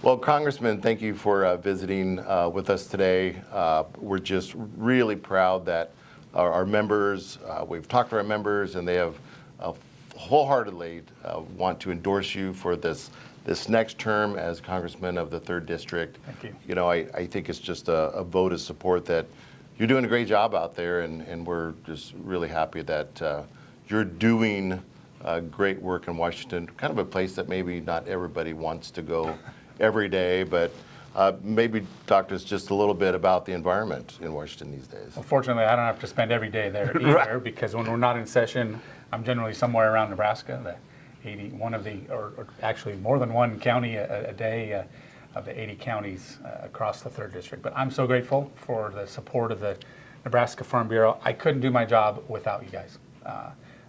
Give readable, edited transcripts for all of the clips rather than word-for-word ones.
Well, Congressman, thank you for visiting with us today. We're just really proud that our members, we've talked to our members, and they have wholeheartedly want to endorse you for this next term as Congressman of the 3rd District. Thank you. You know, I think it's just a vote of support that you're doing a great job out there, and we're just really happy that you're doing great work in Washington, kind of a place that maybe not everybody wants to go every day, but maybe talk to us just a little bit about the environment in Washington these days. Well, fortunately, I don't have to spend every day there either, Right. because when we're not in session, I'm generally somewhere around Nebraska, or actually more than one county a day of the 80 counties across the 3rd District. But I'm so grateful for the support of the Nebraska Farm Bureau. I couldn't do my job without you guys.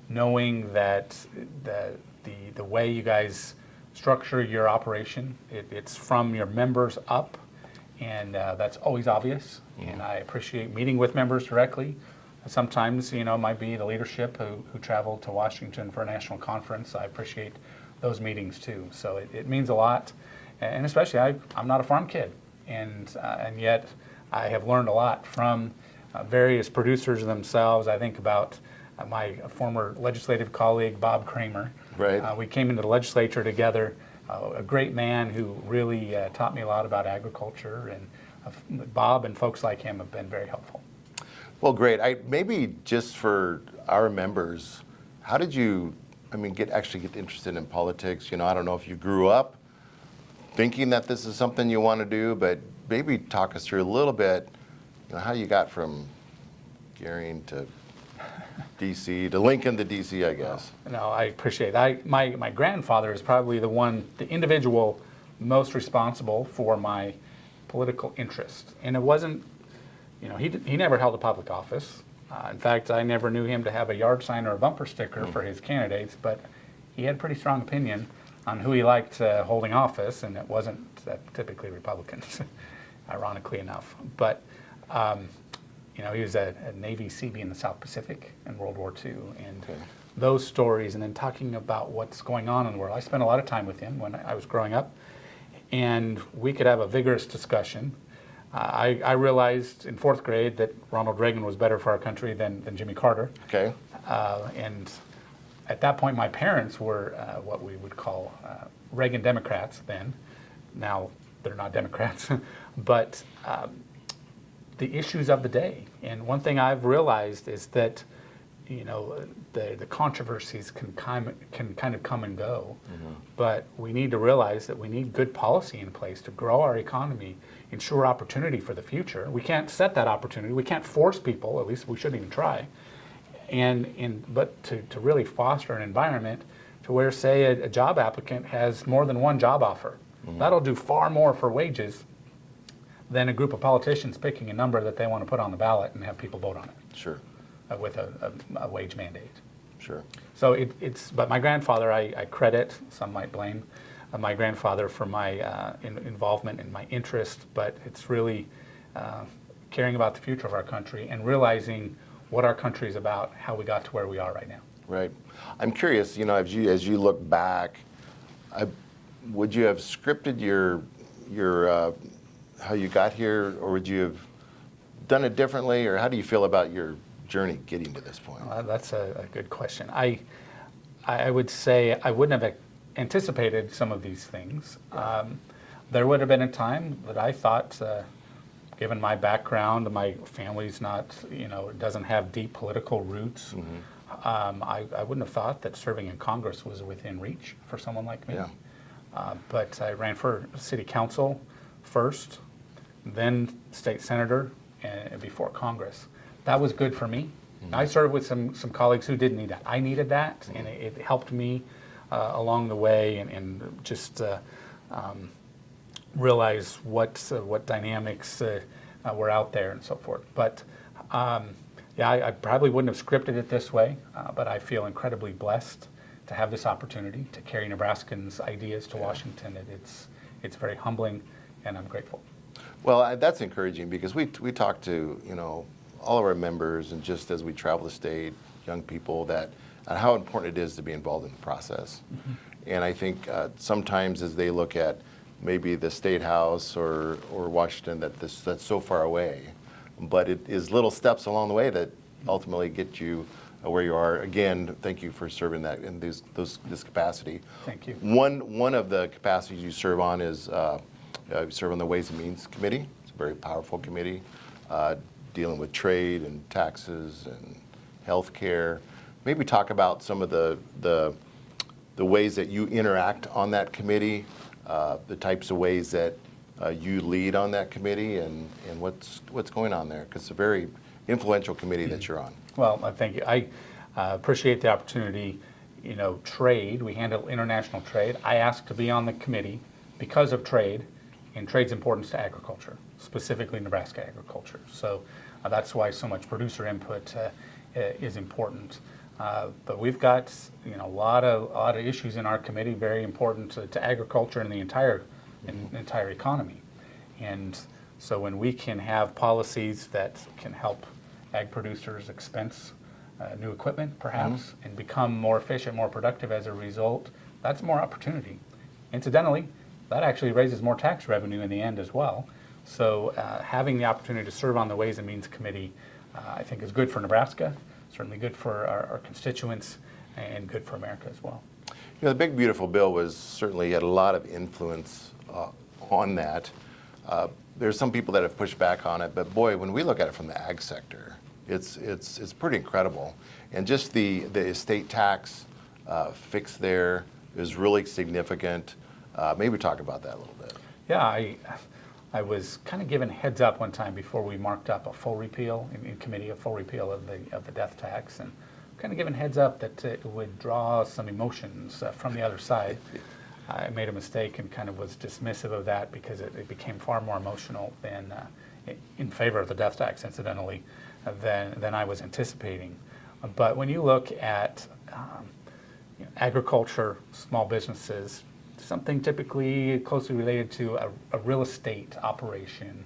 Knowing that the way you guys structure your operation, it's from your members up, and that's always obvious. And I appreciate meeting with members directly. Sometimes, it might be the leadership who travel to Washington for a national conference. I appreciate those meetings too. So it means a lot, and especially I'm not a farm kid, and yet I have learned a lot from various producers themselves. I think about my former legislative colleague, Bob Kramer. Right. We came into the legislature together, a great man who really taught me a lot about agriculture, and Bob and folks like him have been very helpful. Well, great. Maybe just for our members, how did you, actually get interested in politics? I don't know if you grew up thinking that this is something you want to do, but maybe talk us through a little bit, how you got from Gering to D.C. to Lincoln to D.C., I guess. No, I appreciate it. My grandfather is probably the individual most responsible for my political interest. And it wasn't, he never held a public office. In fact, I never knew him to have a yard sign or a bumper sticker for his candidates, but he had a pretty strong opinion on who he liked holding office, and it wasn't typically Republicans, ironically enough. But he was a Navy Seabee in the South Pacific in World War II, and those stories, and then talking about what's going on in the world. I spent a lot of time with him when I was growing up, and we could have a vigorous discussion. I realized in 4th grade that Ronald Reagan was better for our country than Jimmy Carter. Okay. And at that point, my parents were what we would call Reagan Democrats then. Now they're not Democrats, but the issues of the day. And one thing I've realized is that, the controversies can kind of come and go, but we need to realize that we need good policy in place to grow our economy, ensure opportunity for the future. We can't set that opportunity. We can't force people, at least we shouldn't even try. But to really foster an environment to where, say, a job applicant has more than one job offer. That'll do far more for wages than a group of politicians picking a number that they want to put on the ballot and have people vote on it. Sure. With a wage mandate. Sure. So but my grandfather, I credit, some might blame, my grandfather for my involvement and my interest, but it's really caring about the future of our country and realizing what our country is about, how we got to where we are right now. Right. I'm curious, as you look back, would you have scripted your how you got here, or would you have done it differently, or how do you feel about your journey getting to this point? That's a good question. I would say I wouldn't have anticipated some of these things. There would have been a time that I thought, given my background, my family's not, doesn't have deep political roots. I wouldn't have thought that serving in Congress was within reach for someone like me. Yeah. But I ran for city council first, then state senator, and before Congress. That was good for me. I served with some colleagues who didn't need that. I needed that, and it helped me along the way, and just realize what dynamics were out there and so forth. But I probably wouldn't have scripted it this way, but I feel incredibly blessed to have this opportunity to carry Nebraskans' ideas to Washington. It's very humbling, and I'm grateful. Well, that's encouraging, because we talk to all of our members, and just as we travel the state, young people, that how important it is to be involved in the process. And I think sometimes as they look at maybe the State House or Washington that's so far away. But it is little steps along the way that ultimately get you where you are. Again, thank you for serving that in this capacity. Thank you. One of the capacities you serve on is you serve on the Ways and Means Committee. It's a very powerful committee dealing with trade and taxes and health care. Maybe talk about some of the ways that you interact on that committee, the types of ways that you lead on that committee, and what's going on there, because it's a very influential committee that you're on. Well, thank you. I appreciate the opportunity. You know, trade, we handle international trade. I asked to be on the committee because of trade and trade's importance to agriculture, specifically Nebraska agriculture. So that's why so much producer input is important. But we've got a lot of issues in our committee, very important to agriculture and the entire economy. And so when we can have policies that can help ag producers expense new equipment, perhaps, and become more efficient, more productive as a result, that's more opportunity. Incidentally, that actually raises more tax revenue in the end as well. So having the opportunity to serve on the Ways and Means Committee, I think is good for Nebraska, certainly good for our constituents, and good for America as well. You know, the Big Beautiful Bill was certainly had a lot of influence on that. There's some people that have pushed back on it, but boy, when we look at it from the ag sector, it's pretty incredible. And just the estate tax fix there is really significant. Maybe talk about that a little bit. Yeah, I was kind of given heads up one time before we marked up a full repeal in committee, a full repeal of the death tax, and kind of given heads up that it would draw some emotions from the other side. I made a mistake and kind of was dismissive of that because it became far more emotional than in favor of the death tax, incidentally, than I was anticipating. But when you look at agriculture, small businesses, something typically closely related to a real estate operation,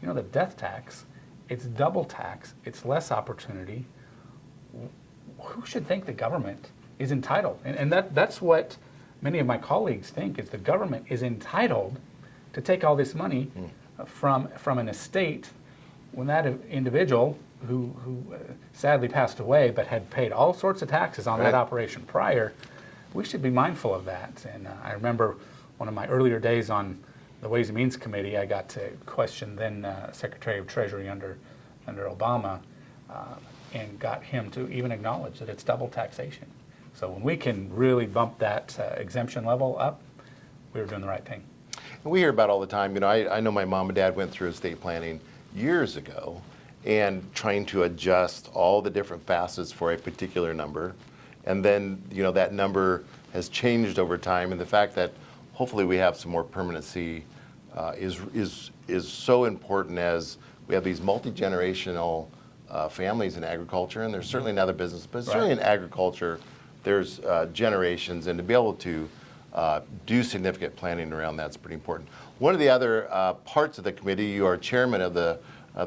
the death tax, it's double tax, it's less opportunity. Who should think the government is entitled? And that's what many of my colleagues think, is the government is entitled to take all this money from an estate when that individual who sadly passed away but had paid all sorts of taxes on that operation prior. We should be mindful of that. And I remember one of my earlier days on the Ways and Means Committee, I got to question then Secretary of Treasury under Obama and got him to even acknowledge that it's double taxation. So when we can really bump that exemption level up, we were doing the right thing. And we hear about all the time. I know my mom and dad went through estate planning years ago and trying to adjust all the different facets for a particular number. And then, that number has changed over time, and the fact that hopefully we have some more permanency is so important, as we have these multi-generational families in agriculture, and there's certainly in other businesses, but certainly in agriculture, there's generations, and to be able to do significant planning around that's pretty important. One of the other parts of the committee, you are chairman of the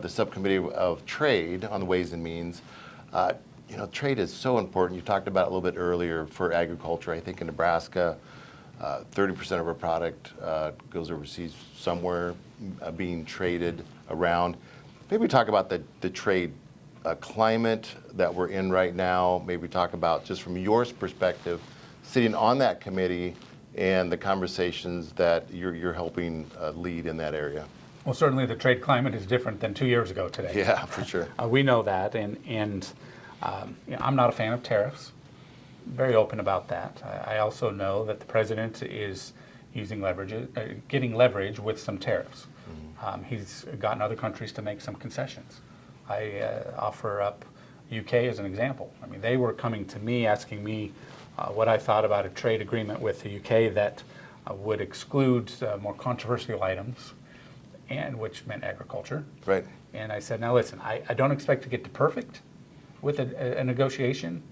subcommittee of trade on the Ways and Means. Trade is so important. You talked about it a little bit earlier for agriculture. I think in Nebraska, 30% of our product goes overseas somewhere, being traded around. Maybe talk about the trade climate that we're in right now. Maybe talk about, just from your perspective, sitting on that committee and the conversations that you're helping lead in that area. Well, certainly the trade climate is different than 2 years ago today. Yeah, for sure. We know that, and I'm not a fan of tariffs. Very open about that. I also know that the president is using leverage, getting leverage with some tariffs. He's gotten other countries to make some concessions. I offer up UK as an example. I mean, they were coming to me asking me what I thought about a trade agreement with the UK that would exclude more controversial items, and which meant agriculture. Right. And I said, now listen, I don't expect to get to perfect with a negotiation,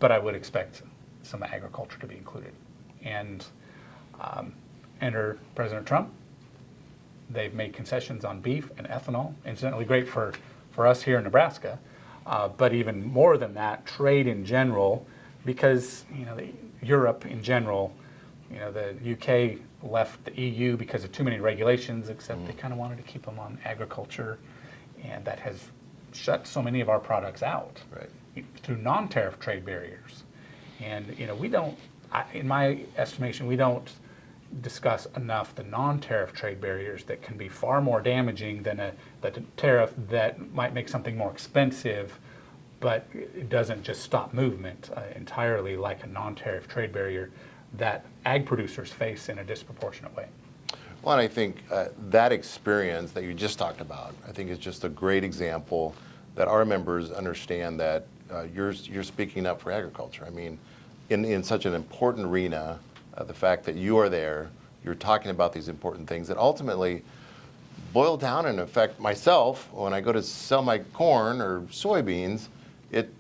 but I would expect some agriculture to be included. And enter President Trump. They've made concessions on beef and ethanol, incidentally great for us here in Nebraska, but even more than that, trade in general, because Europe in general The UK left the EU because of too many regulations, except they kind of wanted to keep them on agriculture, and that has shut so many of our products out through non-tariff trade barriers. And we don't, in my estimation, we don't discuss enough the non-tariff trade barriers that can be far more damaging than the tariff that might make something more expensive, but it doesn't just stop movement entirely like a non-tariff trade barrier that ag producers face in a disproportionate way. Well, and I think that experience that you just talked about, I think is just a great example that our members understand that you're speaking up for agriculture. I mean, in such an important arena, the fact that you are there, you're talking about these important things that ultimately boil down and affect myself when I go to sell my corn or soybeans. It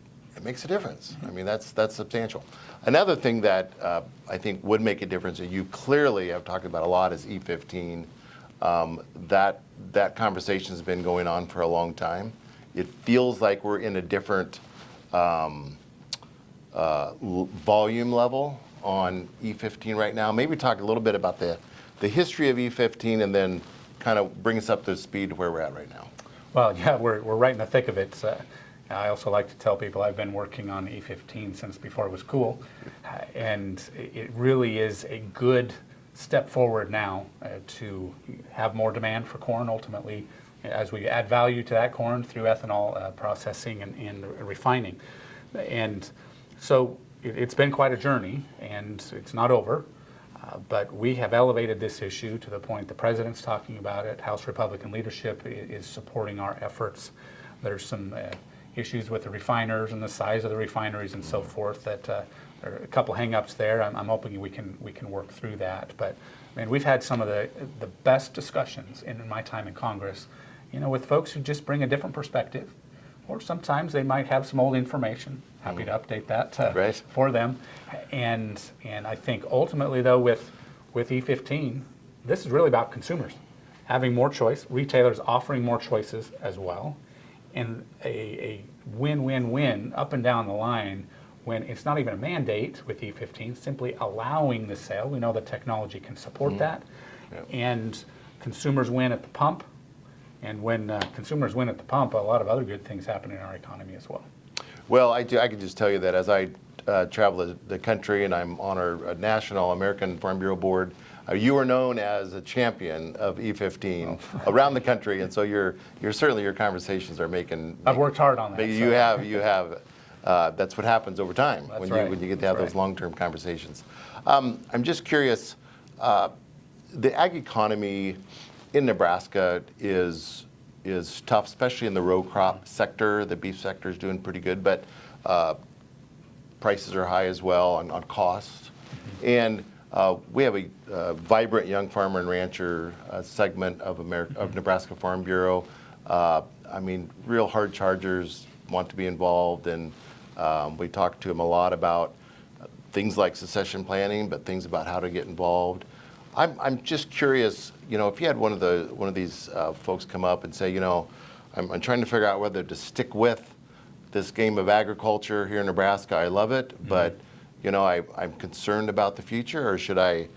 makes a difference. I mean, that's substantial. Another thing that I think would make a difference, and you clearly have talked about a lot, is E15. That conversation has been going on for a long time. It feels like we're in a different volume level on E15 right now. Maybe talk a little bit about the history of E15 and then kind of bring us up to speed to where we're at right now. Well, yeah, we're right in the thick of it. I also like to tell people I've been working on E15 since before it was cool, and it really is a good step forward now to have more demand for corn ultimately as we add value to that corn through ethanol processing and refining. And so it's been quite a journey, and it's not over, but we have elevated this issue to the point the president's talking about it. House Republican leadership is supporting our efforts. There's some issues with the refiners and the size of the refineries and so forth that there are a couple hang-ups there. I'm hoping we can work through that. But I mean, we've had some of the best discussions in my time in Congress, with folks who just bring a different perspective, or sometimes they might have some old information. Happy to update that for them. And I think ultimately, though, with E15, this is really about consumers having more choice, retailers offering more choices as well, and a win-win-win up and down the line when it's not even a mandate with E15, simply allowing the sale. We know the technology can support that. Yep. And consumers win at the pump. And when consumers win at the pump, a lot of other good things happen in our economy as well. Well, I can just tell you that as I travel the country and I'm on our national American Farm Bureau board, you are known as a champion of E15 around the country, and so you're certainly, your conversations are making. I've worked hard on that. You have. That's what happens over time when you get to have those long-term conversations. I'm just curious. The ag economy in Nebraska is tough, especially in the row crop sector. The beef sector is doing pretty good, but prices are high as well on costs. And we have a vibrant young farmer and rancher segment of Nebraska Farm Bureau. I mean, real hard chargers want to be involved, and we talk to them a lot about things like succession planning, but things about how to get involved. I'm just curious, if you had one of these folks come up and say, I'm trying to figure out whether to stick with this game of agriculture here in Nebraska. I love it, but I'm concerned about the future, or should I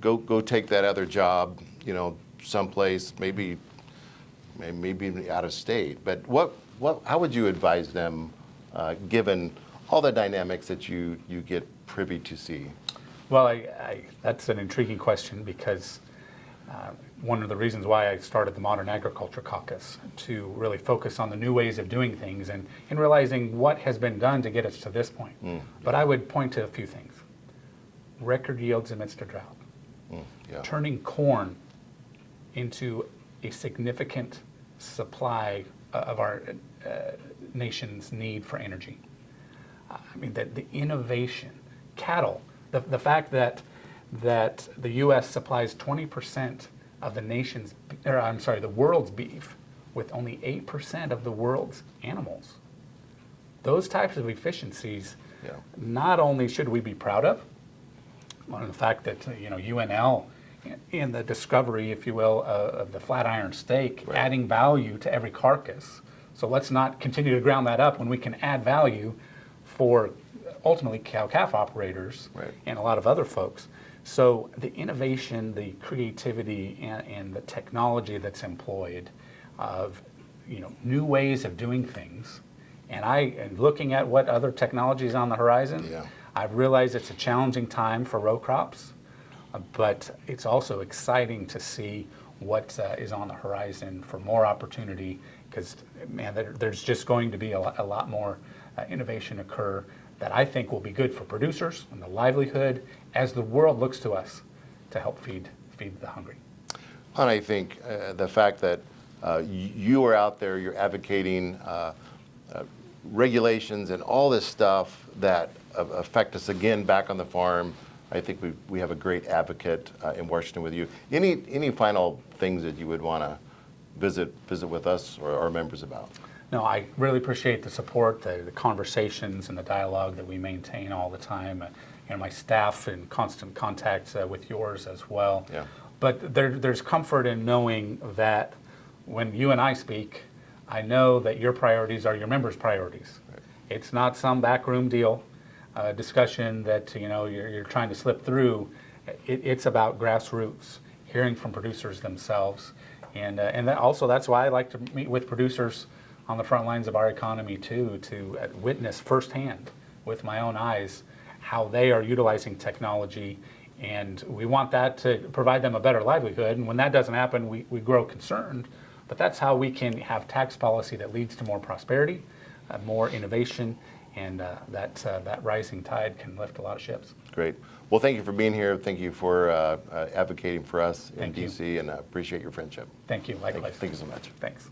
go take that other job, someplace, maybe out of state. But how would you advise them, given all the dynamics that you get privy to see? Well, that's an intriguing question, because one of the reasons why I started the Modern Agriculture Caucus, to really focus on the new ways of doing things and realizing what has been done to get us to this point. But I would point to a few things. Record yields amidst a drought. Turning corn into a significant supply of our nation's need for energy. I mean, the innovation, cattle, the fact that the U.S. supplies 20% of the world's beef, with only 8% of the world's animals. Those types of efficiencies, not only should we be proud of, on the fact that UNL in the discovery, if you will, of the flat iron steak, adding value to every carcass. So let's not continue to ground that up when we can add value for ultimately cow-calf operators and a lot of other folks. So the innovation, the creativity, and the technology that's employed of new ways of doing things, and looking at what other technology is on the horizon, Yeah. I've realized it's a challenging time for row crops, but it's also exciting to see what is on the horizon for more opportunity, because there's just going to be a lot more innovation occur that I think will be good for producers and the livelihood as the world looks to us to help feed the hungry. And I think the fact that you are out there, you're advocating regulations and all this stuff that affect us again back on the farm. I think we have a great advocate in Washington with you. Any final things that you would want to visit with us or our members about? No, I really appreciate the support, the conversations, and the dialogue that we maintain all the time. And my staff in constant contact with yours as well. Yeah. But there's comfort in knowing that when you and I speak, I know that your priorities are your members' priorities. Right. It's not some backroom deal discussion that you're trying to slip through. It's about grassroots, hearing from producers themselves, and that's why I like to meet with producers on the front lines of our economy too, to witness firsthand with my own eyes how they are utilizing technology. And we want that to provide them a better livelihood. And when that doesn't happen, we grow concerned. But that's how we can have tax policy that leads to more prosperity, more innovation, and that rising tide can lift a lot of ships. Great. Well, thank you for being here. Thank you for advocating for us in Thank you. D.C. and appreciate your friendship. Thank you. Likewise. Thank you so much. Thanks.